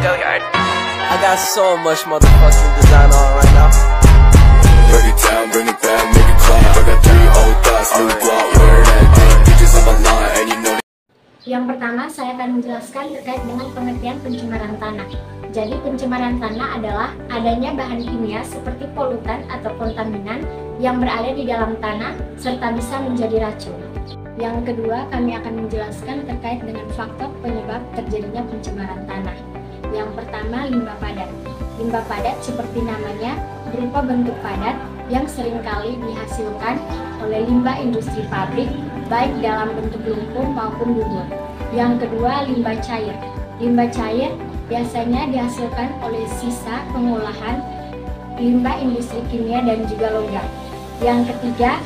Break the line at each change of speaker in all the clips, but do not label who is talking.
I got so much motherfucking design on right now.
Break it down, bring it back, make it clap. I got 3 old thoughts, new block, where that thing. Bitches on my line, and you know.
Yang pertama, saya akan menjelaskan terkait dengan pengertian pencemaran tanah. Jadi, pencemaran tanah adalah adanya bahan kimia seperti polutan atau kontaminan yang berada di dalam tanah serta bisa menjadi racun. Yang kedua, kami akan menjelaskan terkait dengan faktor penyebab terjadinya pencemaran tanah. Yang pertama, limbah padat. Limbah padat seperti namanya berupa bentuk padat yang seringkali dihasilkan oleh limbah industri pabrik, baik dalam bentuk lumpur maupun bubur. Yang kedua, limbah cair. Limbah cair biasanya dihasilkan oleh sisa pengolahan limbah industri kimia dan juga logam. Yang ketiga,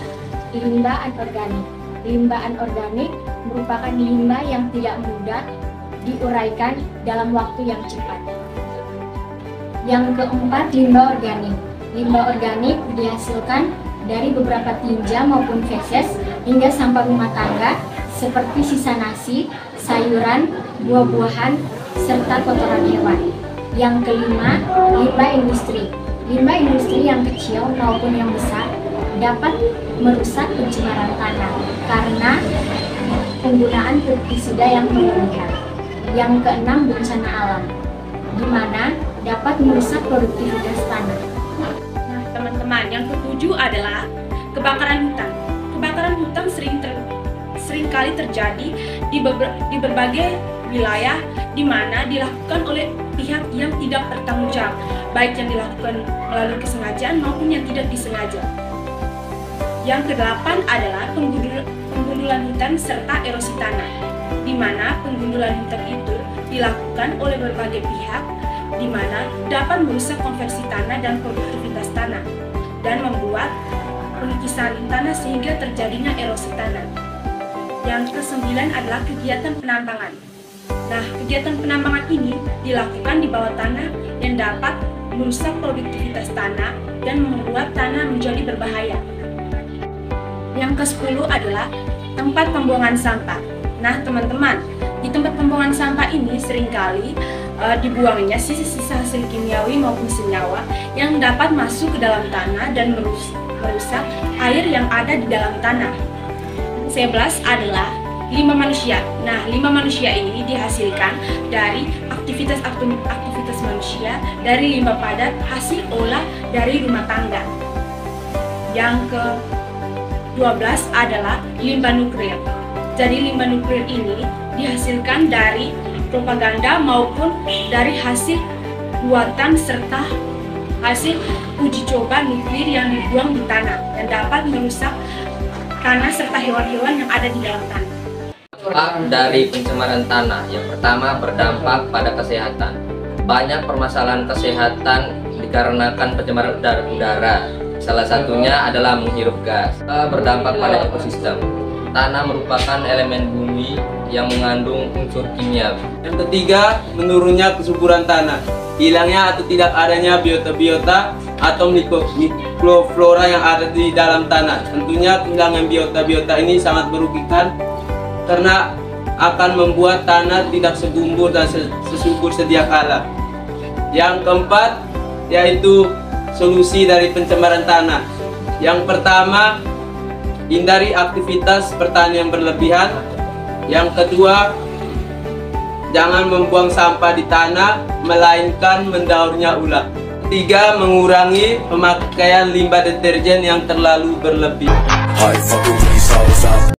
limbah anorganik. Limbah anorganik merupakan limbah yang tidak mudah diuraikan dalam waktu yang cepat. Yang keempat, limbah organik. Limbah organik dihasilkan dari beberapa tinja maupun feses hingga sampah rumah tangga seperti sisa nasi, sayuran, buah-buahan, serta kotoran hewan. Yang kelima, limbah industri. Limbah industri yang kecil maupun yang besar dapat merusak pencemaran tanah karena penggunaan pestisida yang berlebihan. Yang keenam, bencana alam, di mana dapat merusak produktivitas tanah.
Nah, teman-teman, yang ketujuh adalah kebakaran hutan. Kebakaran hutan sering kali terjadi di berbagai wilayah di mana dilakukan oleh pihak yang tidak bertanggung jawab, baik yang dilakukan melalui kesengajaan maupun yang tidak disengaja. Yang kedelapan adalah penggundulan hutan serta erosi tanah, di mana penggundulan hutan itu dilakukan oleh berbagai pihak, di mana dapat merusak konversi tanah dan produktivitas tanah, dan membuat pengikisan tanah sehingga terjadinya erosi tanah. Yang kesembilan adalah kegiatan penambangan. Nah, kegiatan penambangan ini dilakukan di bawah tanah yang dapat merusak produktivitas tanah dan membuat tanah menjadi berbahaya. Yang ke-10 adalah tempat pembuangan sampah. Nah, teman-teman, di tempat pembuangan sampah ini seringkali dibuangnya sisa-sisa hasil kimiawi maupun senyawa yang dapat masuk ke dalam tanah dan merusak air yang ada di dalam tanah. 11 adalah limbah manusia. Nah, limbah manusia ini dihasilkan dari aktivitas manusia, dari limbah padat hasil olah dari rumah tangga. Yang ke-12 adalah limbah nuklir. Jadi limbah nuklir ini dihasilkan dari propaganda maupun dari hasil buatan serta hasil uji coba nuklir yang dibuang di tanah yang dapat merusak tanah serta hewan-hewan yang ada di dalam tanah.
Dampak dari pencemaran tanah yang pertama berdampak pada kesehatan. Banyak permasalahan kesehatan dikarenakan pencemaran udara. Salah satunya adalah menghirup gas. Berdampak pada ekosistem. Tanah merupakan elemen bumi yang mengandung unsur kimia.
Yang ketiga, menurunnya kesuburan tanah. Hilangnya atau tidak adanya biota-biota atau mikroflora yang ada di dalam tanah. Tentunya kehilangan biota-biota ini sangat merugikan karena akan membuat tanah tidak segumbur dan sesubur sedia kala. Yang keempat, yaitu solusi dari pencemaran tanah. Yang pertama, hindari aktivitas pertanian berlebihan. Yang kedua, jangan membuang sampah di tanah, melainkan mendaurnya ulang. Ketiga, mengurangi pemakaian limbah deterjen yang terlalu berlebih.